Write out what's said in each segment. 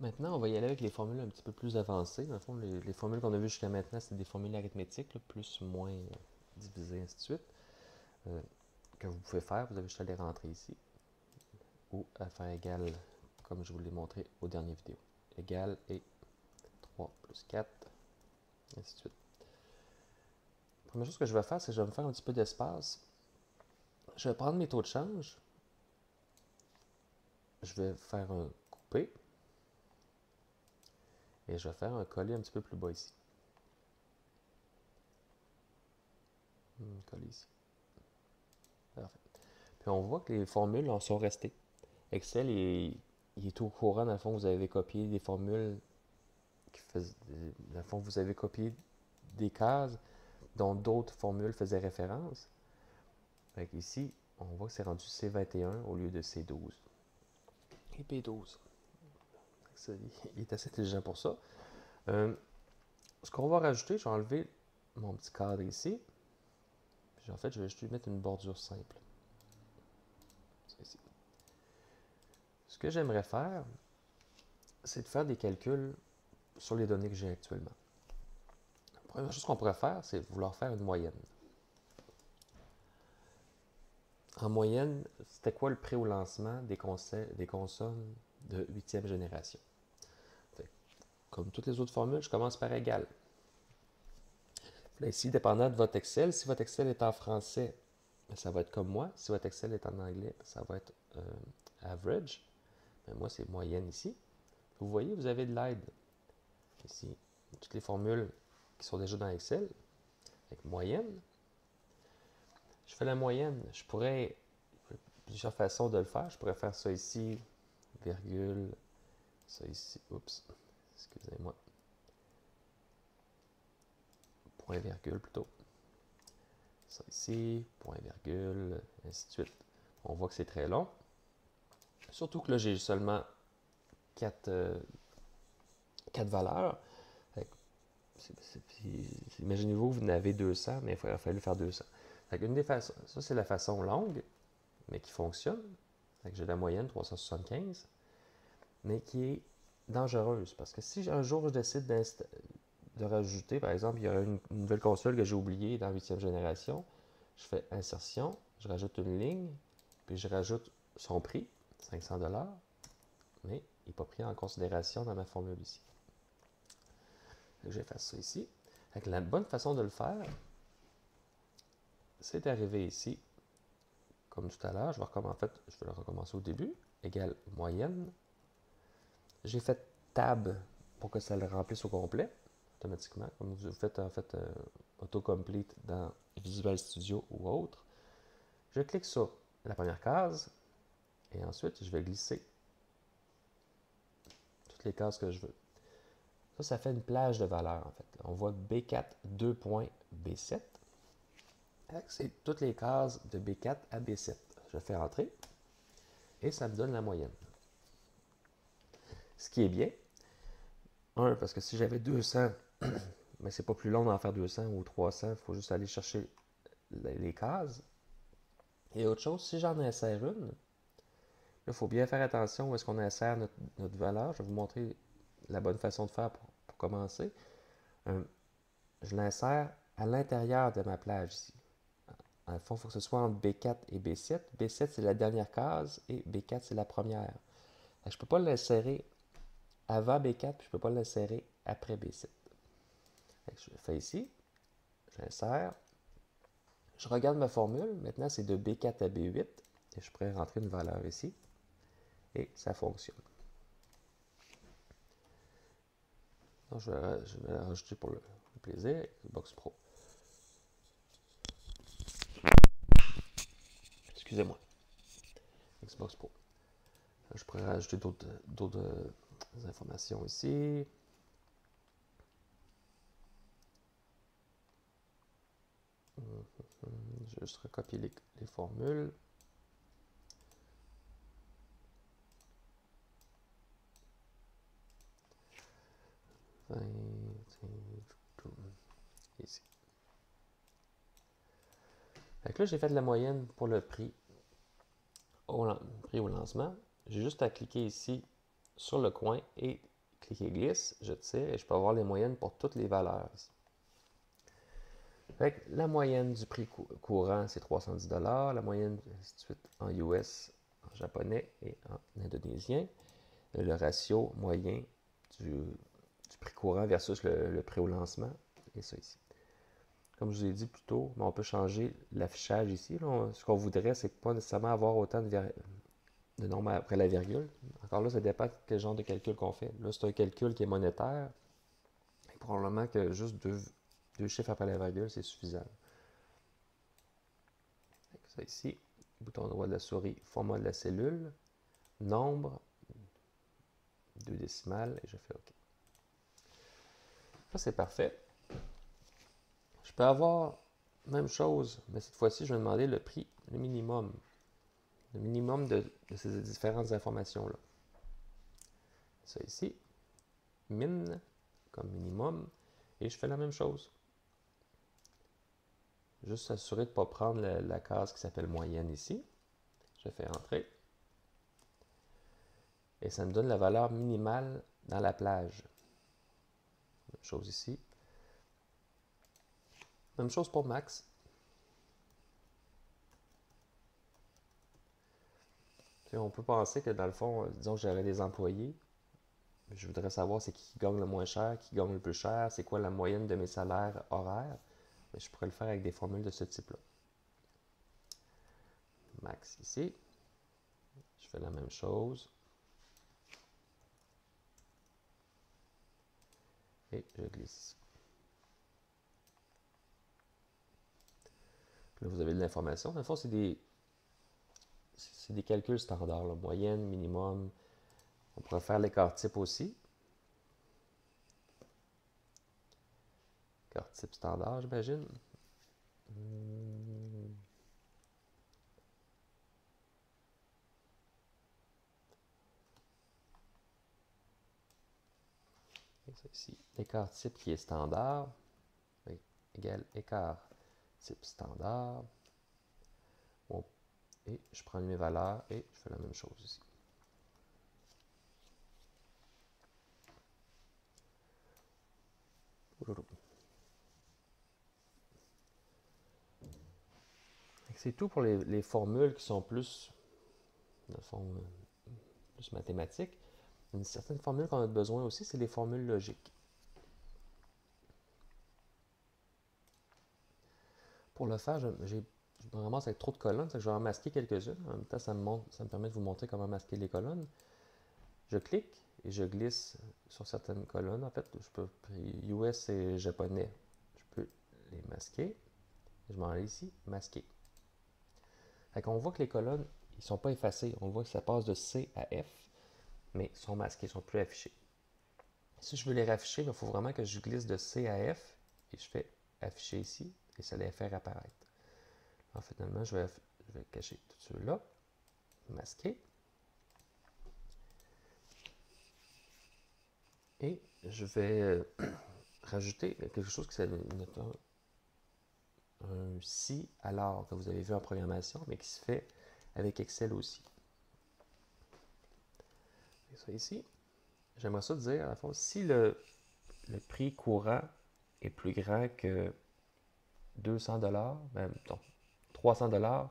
Maintenant, on va y aller avec les formules un petit peu plus avancées. Dans le fond, les formules qu'on a vues jusqu'à maintenant, c'est des formules arithmétiques, là, plus, moins, divisé, ainsi de suite, que vous pouvez faire. Vous avez juste à les rentrer ici, ou à faire égal, comme je vous l'ai montré aux dernières vidéos. Égal et 3 plus 4, ainsi de suite. La première chose que je vais faire, c'est que je vais me faire un petit peu d'espace. Je vais prendre mes taux de change. Je vais faire un coupé. Et je vais faire un coller un petit peu plus bas ici. Coller ici. Parfait. Puis on voit que les formules en sont restées. Excel, il est tout au courant. Dans le fond, vous avez copié des formules qui faisaient. Dans le fond, vous avez copié des cases dont d'autres formules faisaient référence. Fait ici, on voit que c'est rendu C21 au lieu de C12. Et P12. Il est assez intelligent pour ça. Ce qu'on va rajouter, je vais enlever mon petit cadre ici. Puis en fait, je vais juste lui mettre une bordure simple. Ici. Ce que j'aimerais faire, c'est de faire des calculs sur les données que j'ai actuellement. La première chose qu'on pourrait faire, c'est vouloir faire une moyenne. En moyenne, c'était quoi le prix au lancement des consoles de 8e génération? Fait, comme toutes les autres formules, je commence par égal. Là, ici, dépendant de votre Excel, si votre Excel est en français, ça va être comme moi. Si votre Excel est en anglais, ça va être average. Mais moi, c'est moyenne ici. Vous voyez, vous avez de l'aide. Ici, toutes les formules qui sont déjà dans Excel. Avec moyenne. Je fais la moyenne. Je pourrais, plusieurs façons de le faire. Je pourrais faire ça ici, virgule, ça ici, oups, excusez-moi, point virgule plutôt. Ça ici, point virgule, ainsi de suite. On voit que c'est très long. Surtout que là, j'ai seulement 4 valeurs. Imaginez-vous, vous en avez 200, mais il aurait fallu faire 200. Une des façons, ça c'est la façon longue, mais qui fonctionne. J'ai la moyenne 375, mais qui est dangereuse. Parce que si un jour je décide de rajouter, par exemple, il y a une nouvelle console que j'ai oubliée dans la 8e génération, je fais insertion, je rajoute une ligne, puis je rajoute son prix, 500 $, mais il n'est pas pris en considération dans ma formule ici. J'efface ça ici. La bonne façon de le faire, c'est d'arriver ici, comme tout à l'heure. Je vais le recommencer au début. Égal moyenne. J'ai fait tab pour que ça le remplisse au complet, automatiquement, comme vous faites en fait autocomplete dans Visual Studio ou autre. Je clique sur la première case et ensuite je vais glisser toutes les cases que je veux. Ça fait une plage de valeurs en fait. On voit B4 2.B7. C'est toutes les cases de B4 à B7. Je fais entrer et ça me donne la moyenne. Ce qui est bien, parce que si j'avais 200, mais c'est pas plus long d'en faire 200 ou 300, il faut juste aller chercher les cases. Et autre chose, si j'en insère une, là, il faut bien faire attention où est-ce qu'on insère notre valeur. Je vais vous montrer la bonne façon de faire pour commencer. Je l'insère à l'intérieur de ma plage ici. En fond, il faut que ce soit entre B4 et B7. B7, c'est la dernière case et B4, c'est la première. Je ne peux pas l'insérer avant B4, puis je ne peux pas l'insérer après B7. Je fais ici, j'insère, je regarde ma formule. Maintenant, c'est de B4 à B8 et je pourrais rentrer une valeur ici et ça fonctionne. Donc, je vais la rajouter pour le plaisir, Xbox Pro. Excusez-moi. Xbox Pro. Je pourrais rajouter d'autres informations ici. Je vais juste recopier les formules. Ici. Donc là, j'ai fait la moyenne pour le prix au lancement. J'ai juste à cliquer ici sur le coin et clic et glisse, je tire et je peux avoir les moyennes pour toutes les valeurs. Fait que la moyenne du prix courant, c'est 310 $. La moyenne, ainsi de suite, en US, en japonais et en indonésien. Le ratio moyen du prix courant versus le prix au lancement. Et ça ici. Comme je vous ai dit plus tôt, on peut changer l'affichage ici. Là. Ce qu'on voudrait, c'est pas nécessairement avoir autant de nombres après la virgule. Encore là, ça dépend de quel genre de calcul qu'on fait. Là, c'est un calcul qui est monétaire. Et probablement que juste deux chiffres après la virgule, c'est suffisant. Ça ici, bouton droit de la souris, format de la cellule, nombre, 2 décimales, et je fais OK. Ça, c'est parfait. Je peux avoir même chose, mais cette fois-ci, je vais demander le prix, le minimum. Le minimum de ces différentes informations-là. Ça ici, min, comme minimum, et je fais la même chose. Juste s'assurer de ne pas prendre la case qui s'appelle moyenne ici. Je fais entrer. Et ça me donne la valeur minimale dans la plage. Même chose ici. Même chose pour max. On peut penser que dans le fond, disons que j'aurais des employés. Je voudrais savoir c'est qui gagne le moins cher, qui gagne le plus cher, c'est quoi la moyenne de mes salaires horaires. Mais je pourrais le faire avec des formules de ce type-là. Max ici. Je fais la même chose. Et je glisse. Là, vous avez de l'information. Dans le fond, c'est des calculs standards. Là. Moyenne, minimum. On pourrait faire l'écart type aussi. Écart type standard, j'imagine. Et ça ici. Écart type qui est standard égale écart type standard. Bon. Et je prends mes valeurs et je fais la même chose ici. C'est tout pour les formules qui sont plus, dans le fond, plus mathématiques. Une certaine formule qu'on a besoin aussi, c'est les formules logiques. Pour le faire, je me ramasse avec trop de colonnes, je vais en masquer quelques-unes. En même temps, ça me permet de vous montrer comment masquer les colonnes. Je clique et je glisse sur certaines colonnes. En fait, je peux, US et japonais, je peux les masquer. Je m'en vais ici, masquer. Fait qu'on voit que les colonnes, ils ne sont pas effacés. On voit que ça passe de C à F, mais ils sont masqués, ils ne sont plus affichés. Si je veux les rafficher, il faut vraiment que je glisse de C à F et je fais afficher ici et ça les faire apparaître. Alors finalement, je vais cacher tout ceux-là, masquer. Et je vais rajouter quelque chose qui s'appelle un si alors que vous avez vu en programmation, mais qui se fait avec Excel aussi. Et ça ici, j'aimerais ça dire, à la fois, si le prix courant est plus grand que 200 $, ben, non, 300 $,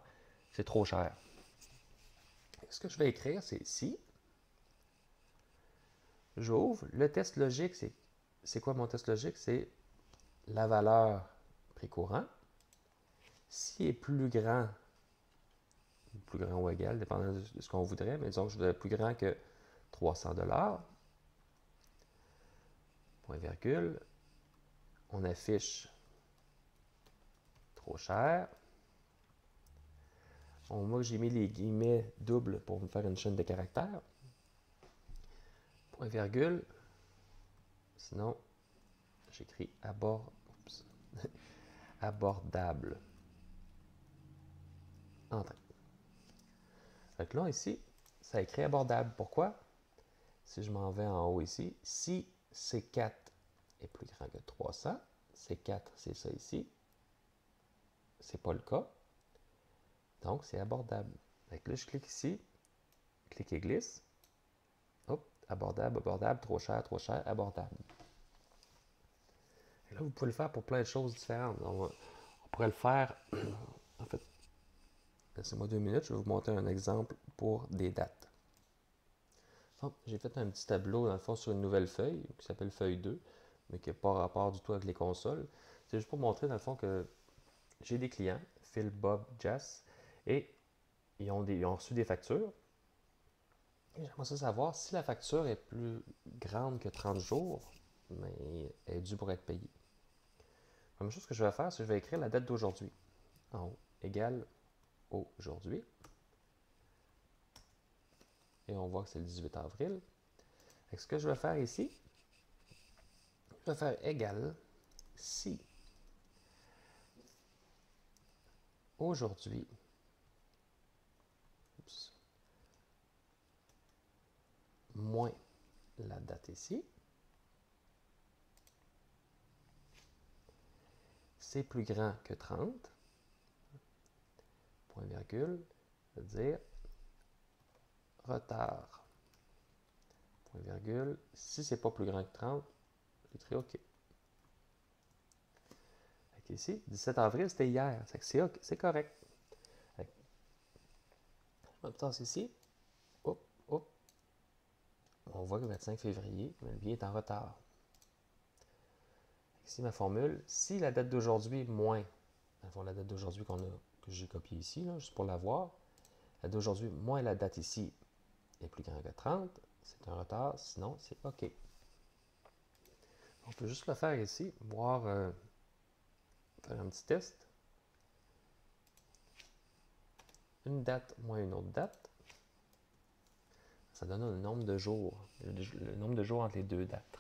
c'est trop cher. Ce que je vais écrire, c'est si j'ouvre, le test logique, c'est quoi mon test logique? C'est la valeur prix courant. S'il est plus grand ou égal, dépendant de ce qu'on voudrait, mais disons que je voudrais plus grand que 300 $, point virgule, on affiche trop cher. Moi, j'ai mis les guillemets doubles pour me faire une chaîne de caractères. Point virgule. Sinon, j'écris abordable. Entrée. Fait que là, ici, ça écrit abordable. Pourquoi? Si je m'en vais en haut ici, si C4 est plus grand que 300, C4, c'est ça ici. C'est pas le cas. Donc, c'est abordable. Fait que là, je clique ici, clique et glisse. Hop, abordable, abordable, trop cher, abordable. Et là, vous pouvez le faire pour plein de choses différentes. On pourrait le faire, en fait, laissez-moi 2 minutes, je vais vous montrer un exemple pour des dates. Donc, j'ai fait un petit tableau, dans le fond, sur une nouvelle feuille, qui s'appelle feuille 2, mais qui n'a pas rapport du tout avec les consoles. C'est juste pour montrer, dans le fond, que j'ai des clients, Phil, Bob, Jess, et ils ont reçu des factures. Et j'aimerais ça savoir si la facture est plus grande que 30 jours, mais elle est due pour être payée. La première chose que je vais faire, c'est que je vais écrire la date d'aujourd'hui. En haut, égale aujourd'hui. Et on voit que c'est le 18 avril. Et ce que je vais faire ici, je vais faire égal si aujourd'hui, moins la date ici, c'est plus grand que 30, point virgule, je veux dire retard, point virgule, si c'est pas plus grand que 30, j'écris OK. Fait ici, 17 avril, c'était hier, c'est correct. Je me passe ici, hop, hop, on voit que le 25 février, le billet est en retard. Ici, ma formule, si la date d'aujourd'hui moins, la date d'aujourd'hui que j'ai copiée ici, là, juste pour la voir, la date d'aujourd'hui moins la date ici est plus grand que 30, c'est un retard, sinon c'est OK. On peut juste le faire ici, voir, faire un petit test. Une date moins une autre date, ça donne le nombre de jours, le nombre de jours entre les deux dates.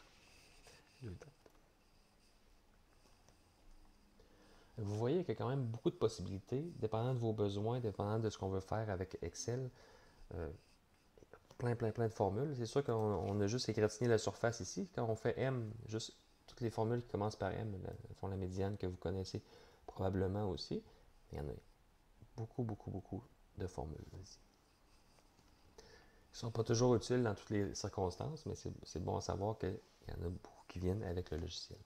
Vous voyez qu'il y a quand même beaucoup de possibilités, dépendant de vos besoins, dépendant de ce qu'on veut faire avec Excel. Plein de formules. C'est sûr qu'on a juste égratigné la surface ici. Quand on fait M, juste toutes les formules qui commencent par M, font la médiane que vous connaissez probablement aussi. Il y en a beaucoup de formules ici. Ils ne sont pas toujours utiles dans toutes les circonstances, mais c'est bon à savoir qu'il y en a beaucoup qui viennent avec le logiciel.